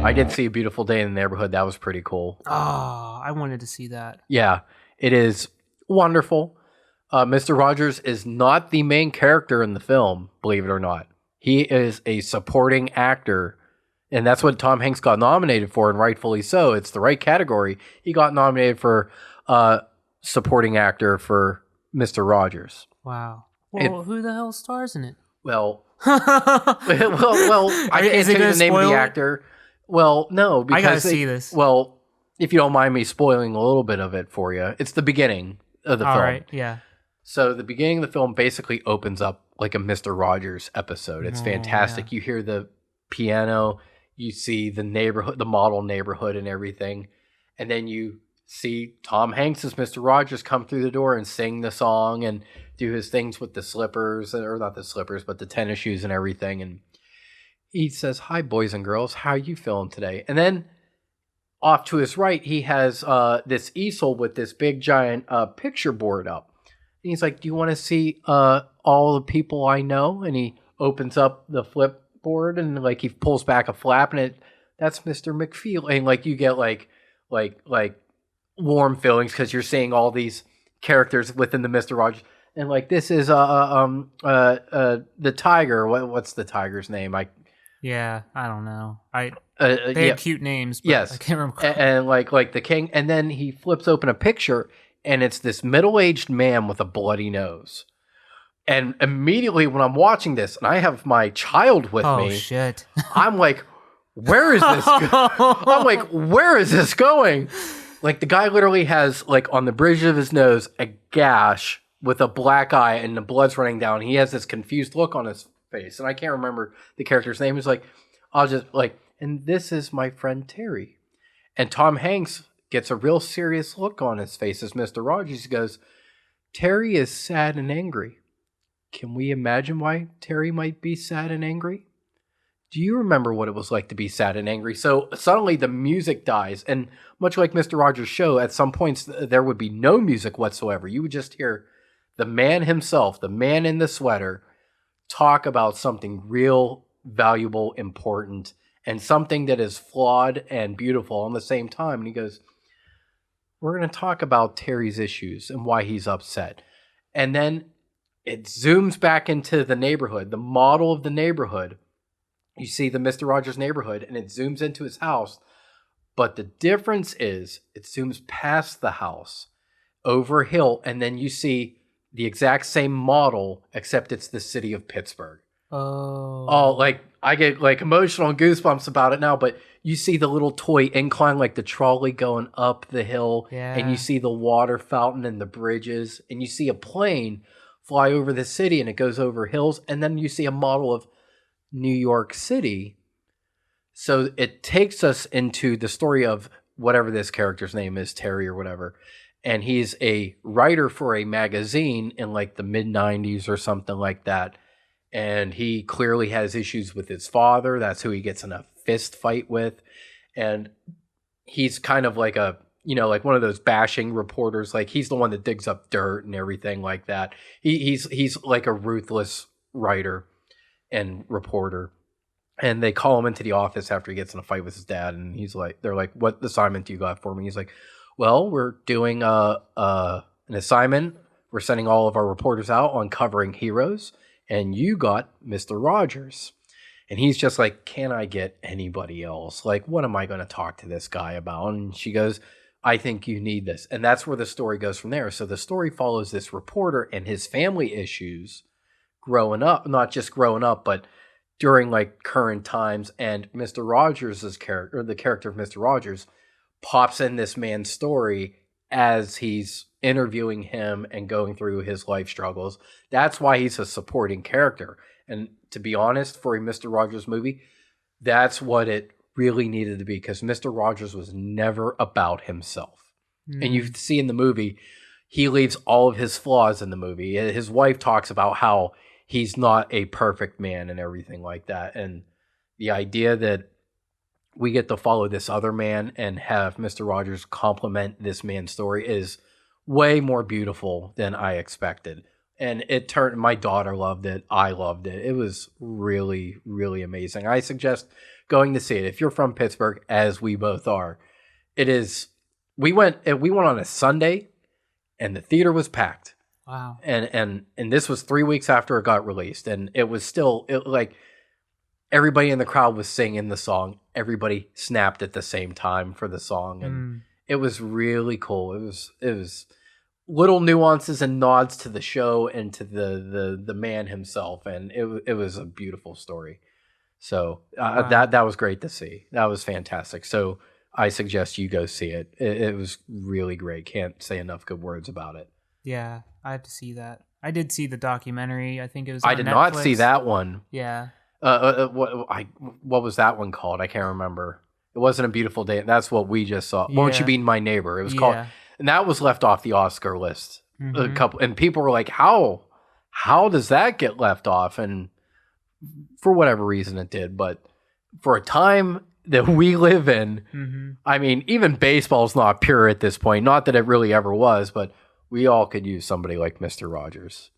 I did see A Beautiful Day in the Neighborhood. That was pretty cool. Oh, I wanted to see that. Yeah, it is wonderful. Mr. Rogers is not the main character in the film, believe it or not. He is a supporting actor, and that's what Tom Hanks got nominated for, and rightfully so. It's the right category. He got nominated for supporting actor for Mr. Rogers. Wow. Well, who the hell stars in it? Well, I can't tell you the name of the actor. Well, no, because I gotta see this. Well, if you don't mind me spoiling a little bit of it for you, it's the beginning of the film. All right, yeah. So the beginning of the film basically opens up like a Mr. Rogers episode. It's fantastic. Yeah. You hear the piano, you see the neighborhood, the model neighborhood and everything. And then you see Tom Hanks as Mr. Rogers come through the door and sing the song and do his things with the slippers, or not the slippers, but the tennis shoes and everything. And he says, "Hi, boys and girls. How are you feeling today?" And then off to his right, he has this easel with this big giant picture board up. And he's like, "Do you want to see all the people I know?" And he opens up the flip board and like he pulls back a flap, and that's Mr. McFeel. And like you get like warm feelings because you're seeing all these characters within the Mr. Rogers. And like this is the tiger. What's the tiger's name? I don't know. They had cute names, but yes, I can't remember. And like the king, and then he flips open a picture, and it's this middle-aged man with a bloody nose. And immediately when I'm watching this, and I have my child with me, oh shit! I'm like, where is this? I'm like, where is this going? Like the guy literally has like on the bridge of his nose a gash with a black eye, and the blood's running down. He has this confused look on his face, and I can't remember the character's name. He's like, I'll just like, and this is my friend Terry. And Tom Hanks gets a real serious look on his face as Mr. Rogers. He goes, "Terry is sad and angry. Can we imagine why Terry might be sad and angry? Do you remember what it was like to be sad and angry?" So suddenly the music dies, and much like Mr. Rogers' show, at some points there would be no music whatsoever. You would just hear the man himself, the man in the sweater, talk about something real, valuable, important, and something that is flawed and beautiful at the same time. And he goes, "We're going to talk about Terry's issues and why he's upset." And then it zooms back into the neighborhood, the model of the neighborhood. You see the Mr. Rogers neighborhood, and it zooms into his house. But the difference is it zooms past the house, over a hill, and then you see the exact same model, except it's the city of Pittsburgh. Oh, like I get like emotional goosebumps about it now, but you see the little toy incline, like the trolley going up the hill, and you see the water fountain and the bridges, and you see a plane fly over the city and it goes over hills, and then you see a model of New York City. So it takes us into the story of whatever this character's name is, Terry or whatever. And he's a writer for a magazine in like the mid-90s or something like that. And he clearly has issues with his father. That's who he gets in a fist fight with. And he's kind of like a, like one of those bashing reporters. Like he's the one that digs up dirt and everything like that. He's like a ruthless writer and reporter. And they call him into the office after he gets in a fight with his dad. And they're like, "What assignment do you got for me?" He's like, "Well, we're doing an assignment. We're sending all of our reporters out on covering heroes, and you got Mr. Rogers." And he's just like, "Can I get anybody else? Like, what am I going to talk to this guy about?" And she goes, "I think you need this." And that's where the story goes from there. So the story follows this reporter and his family issues growing up, not just growing up, but during like current times. And Mr. Rogers' character, or the character of Mr. Rogers, pops in this man's story as he's interviewing him and going through his life struggles. That's why he's a supporting character. And to be honest, for a Mr. Rogers movie, that's what it really needed to be, because Mr. Rogers was never about himself. And you see in the movie, he leaves all of his flaws in the movie. His wife talks about how he's not a perfect man and everything like that. And the idea that we get to follow this other man and have Mr. Rogers compliment this man's story is way more beautiful than I expected. And my daughter loved it. I loved it. It was really, really amazing. I suggest going to see it, if you're from Pittsburgh, as we both are, it is. We went on a Sunday, and the theater was packed. Wow. And this was 3 weeks after it got released, and it was still like everybody in the crowd was singing the song. Everybody snapped at the same time for the song, and it was really cool. It was little nuances and nods to the show and to the man himself, and it was a beautiful story. So wow. that was great to see. That was fantastic. So I suggest you go see it. It was really great. Can't say enough good words about it. Yeah, I have to see that. I did see the documentary. I think it was on I did Netflix. not see that one. Yeah. What was that one called? I can't remember. It wasn't A Beautiful Day. That's what we just saw. Yeah. Won't You Be My Neighbor? It was called, and that was left off the Oscar list. A couple, and people were like, "How does that get left off?" And for whatever reason, it did. But for a time that we live in, I mean, even baseball's not pure at this point. Not that it really ever was, but we all could use somebody like Mr. Rogers.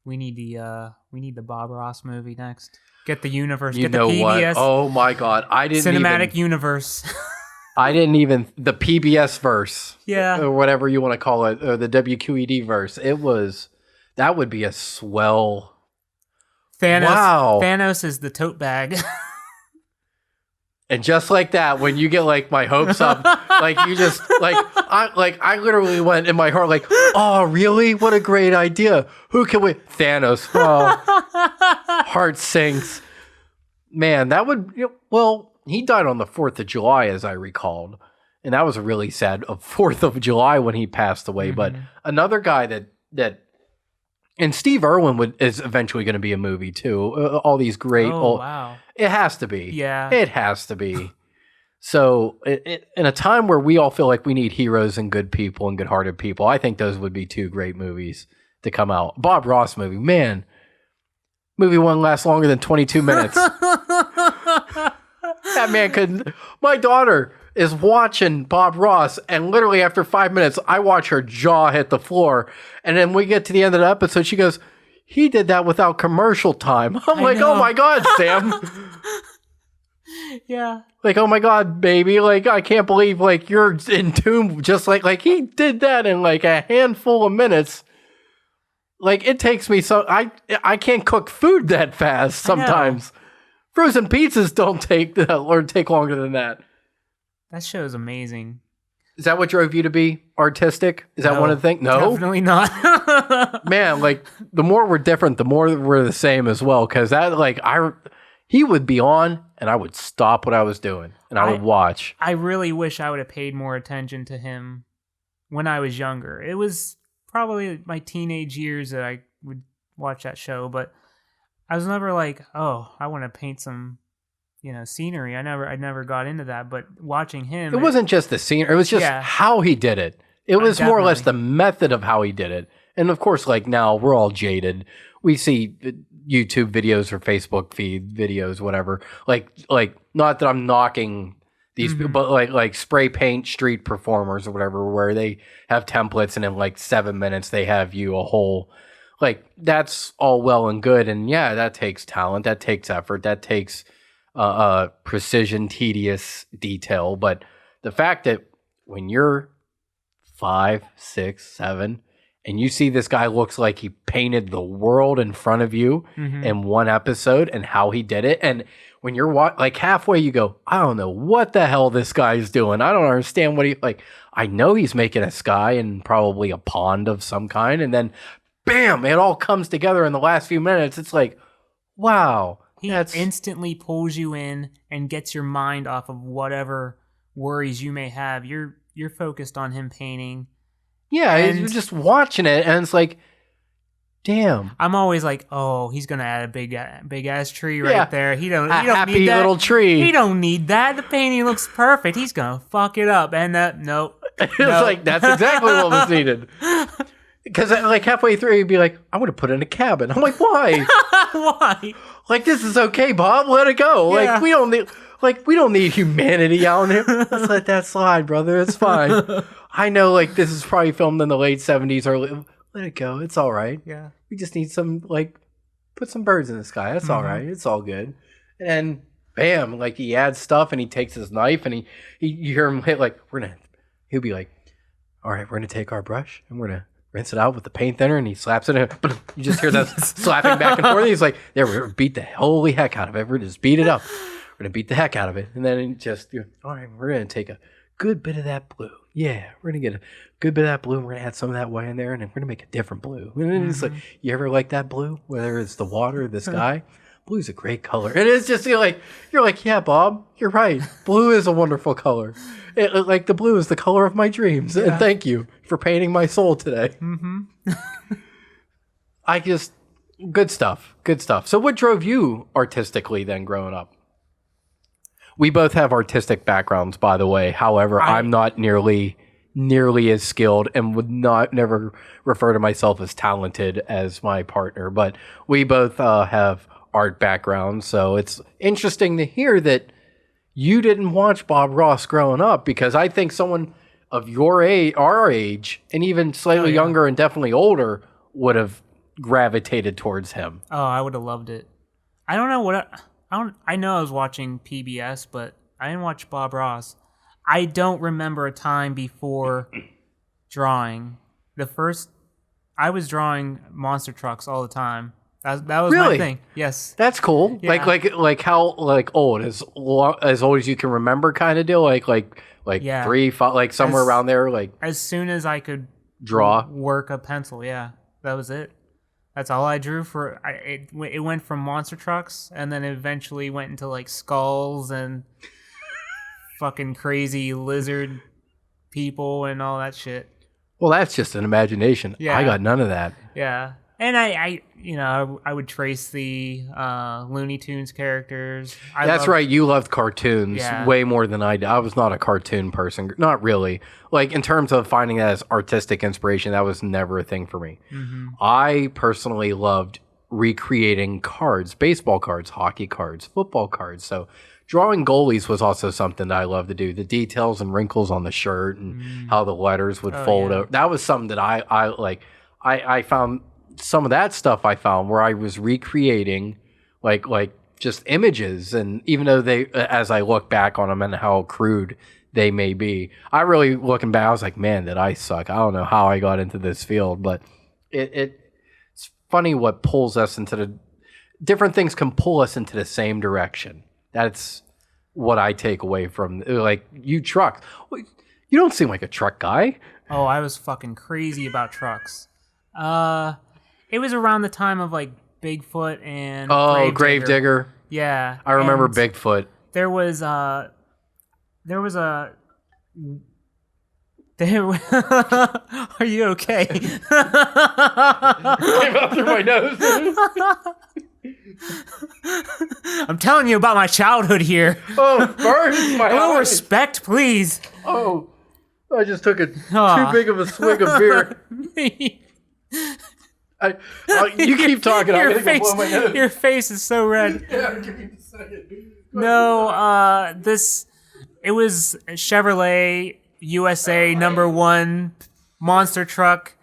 We need the Bob Ross movie next. Get the universe. You get the know PBS. What? Oh my God! I didn't cinematic universe. I didn't even the PBS verse. Yeah, or whatever you want to call it, or the WQED verse. That would be a swell. Thanos. Wow. Thanos is the tote bag. And just like that, when you get like my hopes up, like you just I literally went in my heart like, oh really? What a great idea! Who can we? Thanos. Oh, heart sinks. Man, that would well. He died on the 4th of July, as I recalled, and that was a really sad 4th of July when he passed away. But another guy that. And Steve Irwin is eventually going to be a movie too. All these great. Wow! It has to be. Yeah, it has to be. So, in a time where we all feel like we need heroes and good people and good-hearted people, I think those would be two great movies to come out. Bob Ross movie, man. Movie wouldn't last longer than 22 minutes. That man couldn't. My daughter is watching Bob Ross, and literally after 5 minutes, I watch her jaw hit the floor. And then we get to the end of the episode, she goes, he did that without commercial time. I'm like, oh my God, Sam. Yeah. Like, oh my God, baby. Like, I can't believe, like, you're in tune just like he did that in, like, a handful of minutes. Like, it takes me I can't cook food that fast sometimes. Frozen pizzas don't take longer than that. That show is amazing. Is that what drove you to be artistic? Is that one of the things? No, definitely not. Man, like the more we're different, the more we're the same as well. Because he would be on, and I would stop what I was doing, and I would watch. I really wish I would have paid more attention to him when I was younger. It was probably my teenage years that I would watch that show, but I was never like, oh, I want to paint some. Scenery. I never got into that, but watching him, it wasn't just the scenery. It was just how he did it. It was more or less the method of how he did it. And of course, like now we're all jaded. We see YouTube videos or Facebook feed videos, whatever. Like not that I'm knocking these people, but like spray paint street performers or whatever, where they have templates and in like 7 minutes they have you a whole. Like that's all well and good, and yeah, that takes talent, that takes effort, that takes precision, tedious detail. But the fact that when you're 5, 6, 7, and you see this guy looks like he painted the world in front of you in one episode, and how he did it, and when you're like halfway, you go, I don't know what the hell this guy's doing. I don't understand what he like. I know he's making a sky and probably a pond of some kind, and then bam, it all comes together in the last few minutes. It's like, wow. He instantly pulls you in and gets your mind off of whatever worries you may have. You're focused on him painting. Yeah, you're just watching it, and it's like, damn. I'm always like, oh, he's gonna add a big ass tree right there. He don't happy need that little tree. He don't need that. The painting looks perfect. He's gonna fuck it up. And nope. It's like that's exactly what was needed. Because like halfway through, he'd be like, "I want to put in a cabin." I'm like, "Why? Why? Like this is okay, Bob. Let it go. Yeah. Like we don't need humanity out here. Let's let that slide, brother. It's fine. I know, like this is probably filmed in the late '70s. Let it go. It's all right. Yeah. We just need some put some birds in the sky. That's all right. It's all good. And bam, like he adds stuff and he takes his knife and he you hear him hit like he'll be like, all right, we're gonna take our brush and we're gonna rinse it out with the paint thinner, and he slaps it in. You just hear that slapping back and forth. And he's like, there, we're gonna beat the holy heck out of it. We're gonna just beat it up. We're gonna beat the heck out of it. And then just, all right, we're gonna take a good bit of that blue. Yeah, we're gonna get a good bit of that blue. And we're gonna add some of that white in there, and then we're gonna make a different blue. And then it's like, you ever like that blue? Whether it's the water or the sky, blue's a great color. And it's just you're like, yeah, Bob, you're right. Blue is a wonderful color. Like the blue is the color of my dreams. Yeah. And thank you for painting my soul today. Mm-hmm. Good stuff. So what drove you artistically then growing up? We both have artistic backgrounds, by the way. However, I'm not nearly as skilled and would never refer to myself as talented as my partner. But we both have art backgrounds. So it's interesting to hear that you didn't watch Bob Ross growing up, because I think someone of your age, our age, and even slightly younger and definitely older would have gravitated towards him. Oh, I would have loved it. I don't know I know I was watching PBS, but I didn't watch Bob Ross. I don't remember a time before drawing. I was drawing monster trucks all the time. That was really? My thing. Yes, that's cool. Yeah. Like how old as old as you can remember, kind of deal. Like 3, 5, like somewhere around there. Like as soon as I could draw, work a pencil. Yeah, that was it. That's all I drew for. It went from monster trucks, and then eventually went into like skulls and fucking crazy lizard people and all that shit. Well, that's just an imagination. Yeah. I got none of that. Yeah. And I would trace the Looney Tunes characters. That's right. You loved cartoons way more than I did. I was not a cartoon person. Not really. Like, in terms of finding that as artistic inspiration, that was never a thing for me. Mm-hmm. I personally loved recreating cards, baseball cards, hockey cards, football cards. So drawing goalies was also something that I loved to do. The details and wrinkles on the shirt and how the letters would fold over. That was something that I like. I found some of that stuff I found where I was recreating like just images, and even though they, as I look back on them and how crude they may be, I really looking back, I was like, man, did I suck? I don't know how I got into this field, but it's funny what pulls us into the different things can pull us into the same direction. That's what I take away from, like, you trucks. You don't seem like a truck guy. Oh, I was fucking crazy about trucks. It was around the time of like Bigfoot and Gravedigger. Yeah, I remember Bigfoot. There was a. Are you okay? Came out through my nose. I'm telling you about my childhood here. Oh, burn my a little respect, please. Oh, I just took too big of a swig of beer. You keep talking. Your face is so red. Yeah, give me a second. No, it was Chevrolet USA #1 monster truck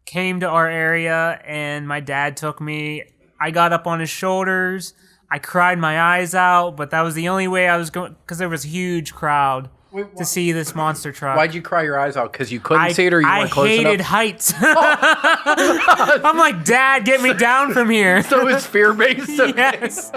came to our area, and my dad took me. I got up on his shoulders. I cried my eyes out, but that was the only way I was going, because there was a huge crowd to see this monster truck. Why'd you cry your eyes out? Because you couldn't see it, or you weren't close enough? I hated heights. I'm like, Dad, get me down from here. So it's fear-based? Yes.